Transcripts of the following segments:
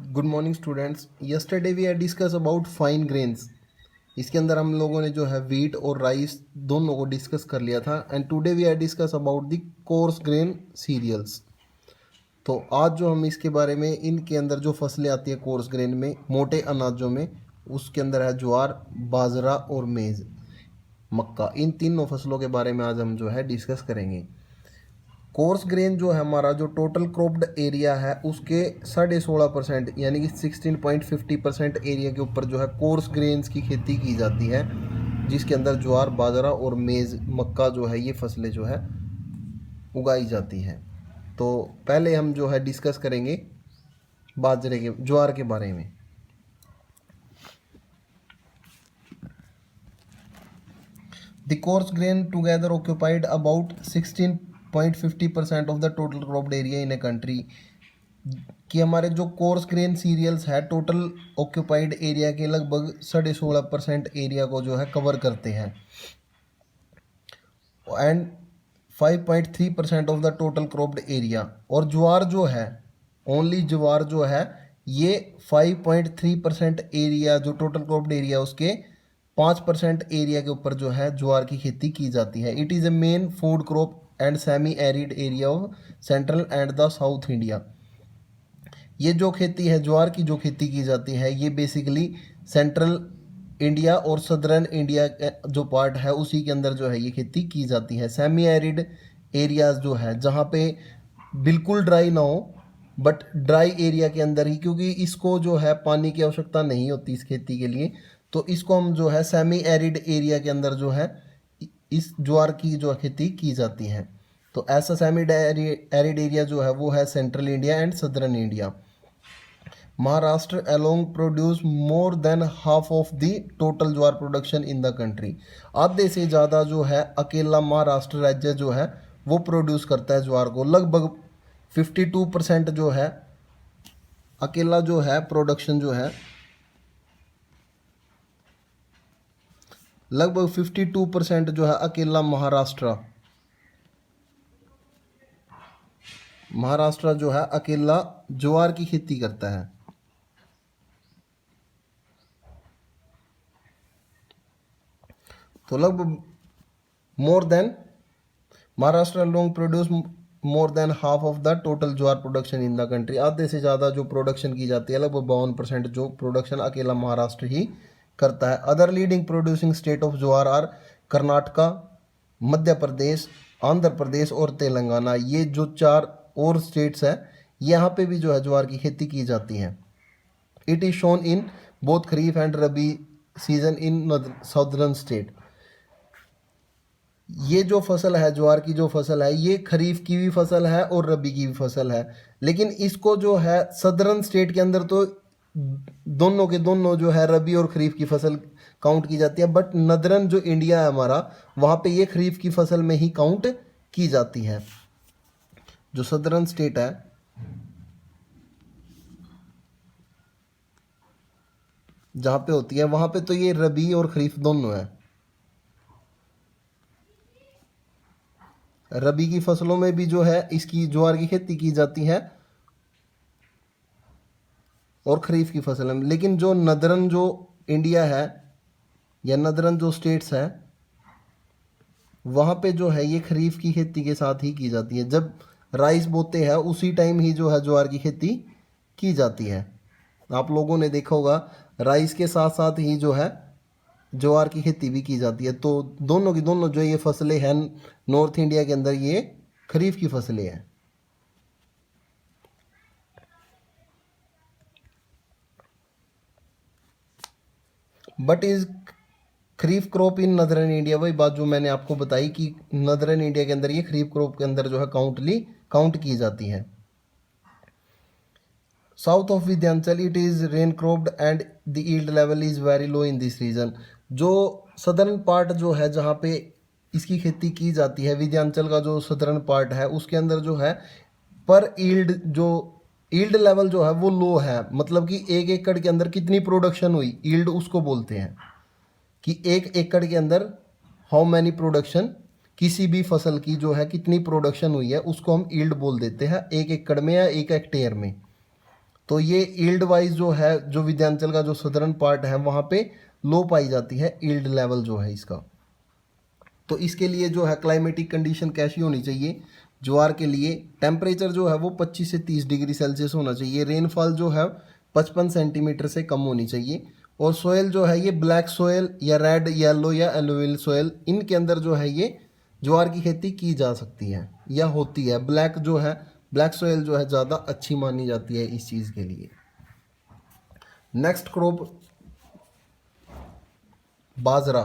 Good morning students. Yesterday we are discuss about fine grains. इसके अंदर हम लोगों ने जो है वीट और राइस दोनों को डिस्कस कर लिया था and today we are discuss about the coarse grain cereals. तो आज जो हम इसके बारे में इनके अंदर जो फसलें आती है कोर्स ग्रेन में मोटे अनाजों में, उसके अंदर है ज्वार, बाजरा और मेज़, मक्का। इन तीनों फसलों के बारे में आज हम जो है डिस्कस करेंगे। कोर्स ग्रेन जो है हमारा जो टोटल क्रॉप्ड एरिया है उसके 16.5% यानी कि 16.50% एरिया के ऊपर जो है कोर्स ग्रेन्स की खेती की जाती है, जिसके अंदर ज्वार, बाजरा और मेज़, मक्का जो है ये फसलें जो है उगाई जाती हैं। तो पहले हम जो है डिस्कस करेंगे बाजरे के, ज्वार के बारे में। The coarse grain together occupied about 16.50% of the total cropped area in a country। कि हमारे जो कोर्स ग्रेन सीरियल्स है टोटल ऑक्यूपाइड एरिया के लगभग 16.5% एरिया को जो है कवर करते हैं and 5.3% of the total cropped area. और ज्वार जो है, ओनली ज्वार जो है ये 5.3% एरिया, जो टोटल क्रॉप्ड एरिया उसके 5% एरिया के ऊपर जो है ज्वार की खेती की जाती है। It is a main food crop and semi arid area of central and the south India. ये जो खेती है, ज्वार की जो खेती की जाती है, ये बेसिकली सेंट्रल इंडिया और सदर्न इंडिया जो पार्ट है उसी के अंदर जो है ये खेती की जाती है। सेमी एरिड एरियाज जो है जहाँ पे बिल्कुल ड्राई ना हो, बट ड्राई एरिया के अंदर ही, क्योंकि इसको जो है पानी की आवश्यकता नहीं होती इस खेती के लिए, तो इसको हम जो है सेमी एरिड एरिया के अंदर जो है इस ज्वार की जो खेती की जाती है। तो ऐसा सेमी एरिड एरिया जो है वो है central India and southern India. Maharashtra along produce more than half of the total jowar production in the country. आधे से ज़्यादा जो है अकेला महाराष्ट्र राज्य जो है वो प्रोड्यूस करता है ज्वार को। लगभग 52% जो है अकेला जो है प्रोडक्शन जो है, लगभग 52% जो है अकेला महाराष्ट्र जो है अकेला ज्वार की खेती करता है। तो लगभग मोर देन महाराष्ट्र लोग produce more than half of the total jowar production in the country. आधे से ज़्यादा जो प्रोडक्शन की जाती है, लगभग 52% जो प्रोडक्शन अकेला महाराष्ट्र ही करता है। Other leading producing state of jowar are Karnataka, Madhya Pradesh, Andhra Pradesh और तेलंगाना। ये जो 4 और स्टेट्स हैं, यहाँ पे भी जो है ज्वार की खेती की जाती है। It is shown in both kharif and rabi season in southern state. ये जो फसल है, ज्वार की जो फसल है, ये खरीफ की भी फसल है और रबी की भी फसल है, लेकिन इसको जो है सदर्न स्टेट के अंदर तो दोनों के दोनों जो है रबी और खरीफ की फसल काउंट की जाती है, बट नदरन जो इंडिया है हमारा, वहाँ पे ये खरीफ की फसल में ही काउंट की जाती है। जो सदर्न स्टेट है, जहाँ पे होती है वहाँ पे तो ये रबी और खरीफ दोनों है। रबी की फसलों में भी जो है इसकी ज्वार की खेती की जाती है और खरीफ की फसल में। लेकिन जो नदरन जो इंडिया है या नदरन जो स्टेट्स है, वहाँ पे जो है ये खरीफ की खेती के साथ ही की जाती है। जब राइस बोते हैं उसी टाइम ही जो है ज्वार की खेती की जाती है। आप लोगों ने देखा होगा राइस के साथ साथ ही जो है ज्वार की खेती भी की जाती है। तो दोनों की दोनों जो ये फसलें हैं नॉर्थ इंडिया के अंदर, ये खरीफ की फसलें हैं। But is kharif crop in नदरन India, वही बात जो मैंने आपको बताई कि नदरन इंडिया के अंदर ये खरीफ क्रॉप के अंदर जो है काउंट की जाती है। South of Vindhyachal it is rain cropped and the yield level is very low in this region. जो सदर्न पार्ट जो है जहाँ पे इसकी खेती की जाती है, विंध्याचल का जो सदर्न पार्ट है उसके अंदर जो है पर यील्ड लेवल जो है वो लो है। मतलब कि 1 एकड़ के अंदर कितनी प्रोडक्शन हुई, यील्ड उसको बोलते हैं कि 1 एकड़ के अंदर हाउ मैनी प्रोडक्शन, किसी भी फसल की जो है कितनी प्रोडक्शन हुई है उसको हम यील्ड बोल देते हैं, 1 एकड़ में या 1 हेक्टेयर में। तो ये ईल्ड वाइज जो है, जो विंध्याचल का जो सदर्न पार्ट है वहाँ पे लो पाई जाती है ईल्ड लेवल जो है इसका। तो इसके लिए जो है क्लाइमेटिक कंडीशन कैसी होनी चाहिए, ज्वार के लिए टेम्परेचर जो है वो 25 से 30 डिग्री सेल्सियस होना चाहिए। रेनफॉल जो है 55 सेंटीमीटर से कम होनी चाहिए। और सोयल जो है ये ब्लैक सोयल या रेड येलो या एलुवियल सोयल, इनके अंदर जो है ये ज्वार की खेती की जा सकती है या होती है। ब्लैक जो है, ब्लैक सोयल जो है ज़्यादा अच्छी मानी जाती है इस चीज़ के लिए। Next crop bajra.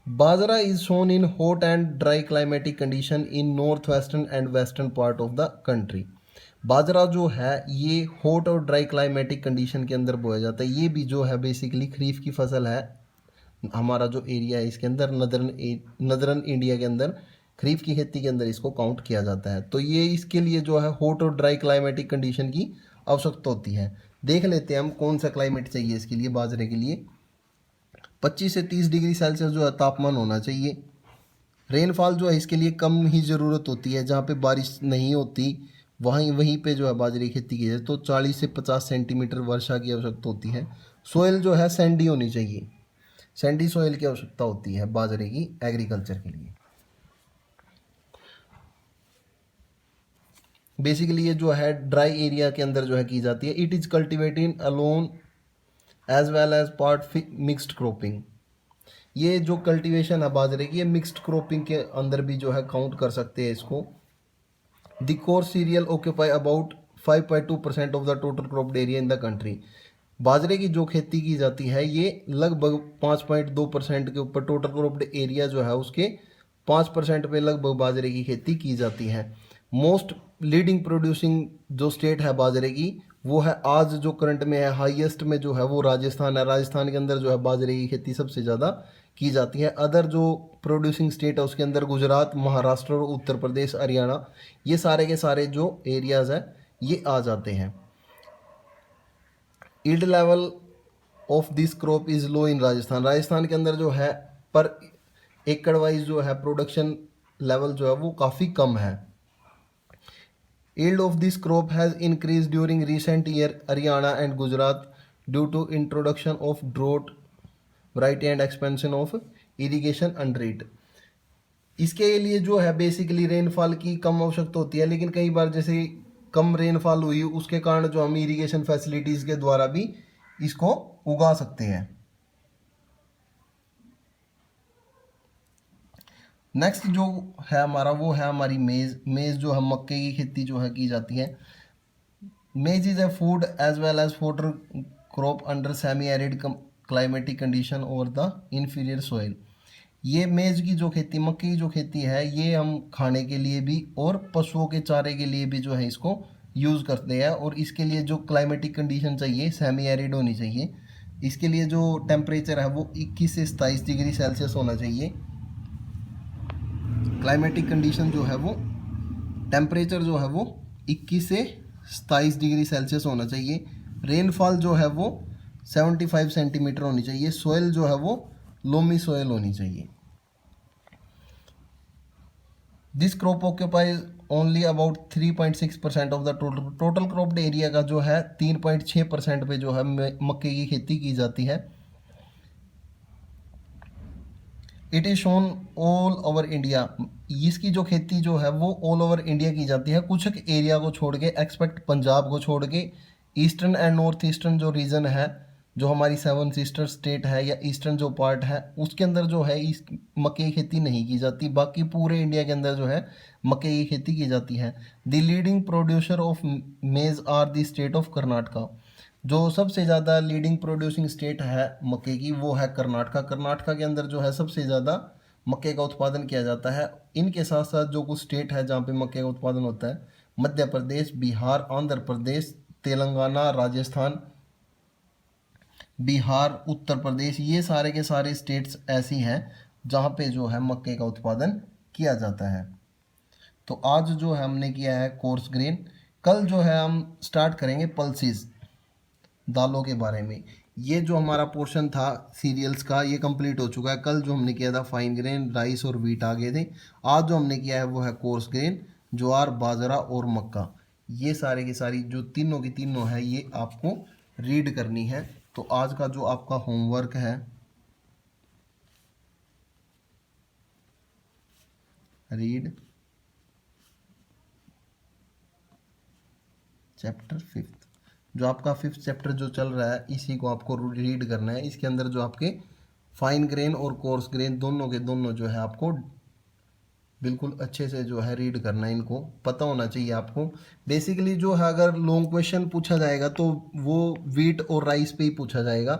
Bajra is sown in hot and dry climatic condition in north western and western part of the country. Bajra जो है ये हॉट और ड्राई क्लाइमेटिक कंडीशन के अंदर बोया जाता है। ये भी जो है बेसिकली खरीफ की फसल है। हमारा जो एरिया है इसके अंदर नदरन इंडिया के अंदर खरीफ की खेती के अंदर इसको काउंट किया जाता है। तो ये इसके लिए जो है हॉट और ड्राई क्लाइमेटिक कंडीशन की आवश्यकता होती है। देख लेते हैं हम कौन सा क्लाइमेट चाहिए इसके लिए। बाजरे के लिए 25 से 30 डिग्री सेल्सियस जो है तापमान होना चाहिए। रेनफॉल जो है इसके लिए कम ही ज़रूरत होती है, जहाँ पे बारिश नहीं होती वहीं वहीं पे जो है बाजरे की खेती की जाए तो 40 से 50 सेंटीमीटर वर्षा की आवश्यकता होती है। सोयल जो है सैंडी होनी चाहिए, सैंडी सोयल की आवश्यकता होती है बाजरे की एग्रीकल्चर के लिए। बेसिकली ये जो है ड्राई एरिया के अंदर जो है की जाती है। It is cultivated alone as well as part mixed cropping. ये जो कल्टीवेशन है बाजरे की, ये मिक्स्ड क्रॉपिंग के अंदर भी जो है काउंट कर सकते हैं इसको। The core serial occupy about 5.2% of the total cropped area in the country. बाजरे की जो खेती की जाती है ये लगभग 5.2% के ऊपर, टोटल क्रॉप्ड एरिया जो है उसके 5% पे लगभग बाजरे की खेती की जाती है। मोस्ट लीडिंग प्रोड्यूसिंग जो स्टेट है बाजरे की वो है, आज जो करंट में है हाईएस्ट में जो है वो राजस्थान है। राजस्थान के अंदर जो है बाजरे की खेती सबसे ज़्यादा की जाती है। अदर जो प्रोड्यूसिंग स्टेट है उसके अंदर गुजरात, महाराष्ट्र और उत्तर प्रदेश, हरियाणा, ये सारे के सारे जो एरियाज़ हैं ये आ जाते हैं। Yield level of this crop is low in Rajasthan. Rajasthan के अंदर जो है पर एकड़ वाइज जो है प्रोडक्शन लेवल जो है वो काफ़ी कम है। Yield of this crop has increased during recent year Haryana and Gujarat due to introduction of drought variety and expansion of irrigation under it। इसके लिए जो है बेसिकली रेनफॉल की कम आवश्यकता होती है, लेकिन कई बार जैसे कम रेनफॉल हुई उसके कारण जो हम इरिगेशन फैसिलिटीज़ के द्वारा भी इसको उगा सकते हैं। नेक्स्ट जो है हमारा वो है हमारी मेज़। मेज़ जो है मक्के की खेती जो है की जाती है। Maize is a food as well as fodder crop under semi arid climatic condition और द इन्फीरियर सोइल। ये मेज की जो खेती, मक्के की जो खेती है, ये हम खाने के लिए भी और पशुओं के चारे के लिए भी जो है इसको यूज़ करते हैं। और इसके लिए जो क्लाइमेटिक कंडीशन चाहिए सेमी एरिड होनी चाहिए। इसके लिए जो टेम्परेचर है वो 21 से 27 डिग्री सेल्सियस होना चाहिए। क्लाइमेटिक कंडीशन जो है वो, टेम्परेचर जो है वो 21 से 27 डिग्री सेल्सियस होना चाहिए। रेनफॉल जो है वो 75 सेंटीमीटर होनी चाहिए। सोयल जो है वो लोमी सोयल होनी चाहिए। This crop occupies only about 3.6% of the total cropped area का जो है 3.6% पे जो है मक्के की खेती की जाती है। It is shown all over India. इसकी जो खेती जो है वो ऑल ओवर इंडिया की जाती है, कुछ एरिया को छोड़ के, एक्सपेक्ट पंजाब को छोड़ के। ईस्टर्न एंड नॉर्थ ईस्टर्न जो रीजन है, जो हमारी 7 सिस्टर स्टेट है या ईस्टर्न जो पार्ट है, उसके अंदर जो है इस मक्के की खेती नहीं की जाती। बाकी पूरे इंडिया के अंदर जो है मक्के की खेती की जाती है। The leading producer of maize are the state of Karnataka. जो सबसे ज़्यादा लीडिंग प्रोड्यूसिंग स्टेट है मक्के की वो है कर्नाटका। कर्नाटका के अंदर जो है सबसे ज़्यादा मक्के का उत्पादन किया जाता है। इनके साथ साथ जो कुछ स्टेट है जहाँ पे मक्के का उत्पादन होता है, मध्य प्रदेश, बिहार, आंध्र प्रदेश, तेलंगाना, राजस्थान, बिहार, उत्तर प्रदेश, ये सारे के सारे स्टेट्स ऐसी हैं जहाँ पे जो है मक्के का उत्पादन किया जाता है। तो आज जो है हमने किया है कोर्स ग्रेन। कल जो है हम स्टार्ट करेंगे पल्सेस, दालों के बारे में। ये जो हमारा पोर्शन था सीरियल्स का ये कंप्लीट हो चुका है। कल जो हमने किया था फाइन ग्रेन, राइस और व्हीट आ गए थे। आज जो हमने किया है वो है कोर्स ग्रेन, ज्वार, बाजरा और मक्का। ये सारे की सारी जो तीनों की तीनों है ये आपको रीड करनी है। तो आज का जो आपका होमवर्क है, रीड चैप्टर 5, जो आपका 5th चैप्टर जो चल रहा है इसी को आपको रीड करना है। इसके अंदर जो आपके फाइन ग्रेन और कोर्स ग्रेन दोनों के दोनों जो है आपको बिल्कुल अच्छे से जो है रीड करना है, इनको पता होना चाहिए आपको। बेसिकली जो है अगर लॉन्ग क्वेश्चन पूछा जाएगा तो वो वीट और राइस पे ही पूछा जाएगा।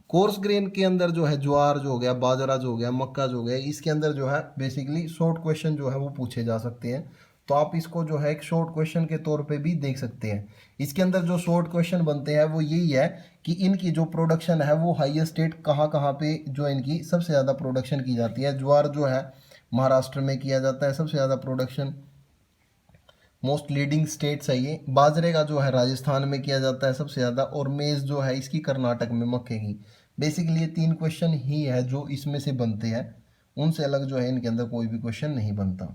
कोर्स ग्रेन के अंदर जो है ज्वार जो हो गया, बाजरा जो हो गया, मक्का जो हो गया, इसके अंदर जो है बेसिकली शॉर्ट क्वेश्चन जो है वो पूछे जा सकते हैं। तो आप इसको जो है एक शॉर्ट क्वेश्चन के तौर पे भी देख सकते हैं। इसके अंदर जो शॉर्ट क्वेश्चन बनते हैं वो यही है कि इनकी जो प्रोडक्शन है वो हाईएस्ट स्टेट कहाँ कहाँ पे जो इनकी सबसे ज़्यादा प्रोडक्शन की जाती है। ज्वार जो है महाराष्ट्र में किया जाता है सबसे ज़्यादा प्रोडक्शन, मोस्ट लीडिंग स्टेट्स है ये। बाजरे का जो है राजस्थान में किया जाता है सबसे ज़्यादा, और मेज़ जो है इसकी कर्नाटक में, मक्के की। बेसिकली ये 3 क्वेश्चन ही है जो इसमें से बनते हैं, उनसे अलग जो है इनके अंदर कोई भी क्वेश्चन नहीं बनता।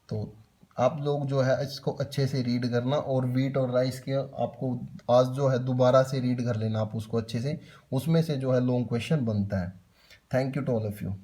तो आप लोग जो है इसको अच्छे से रीड करना, और वीट और राइस के आपको आज जो है दोबारा से रीड कर लेना आप उसको अच्छे से, उसमें से जो है लॉन्ग क्वेश्चन बनता है। Thank you to all of you.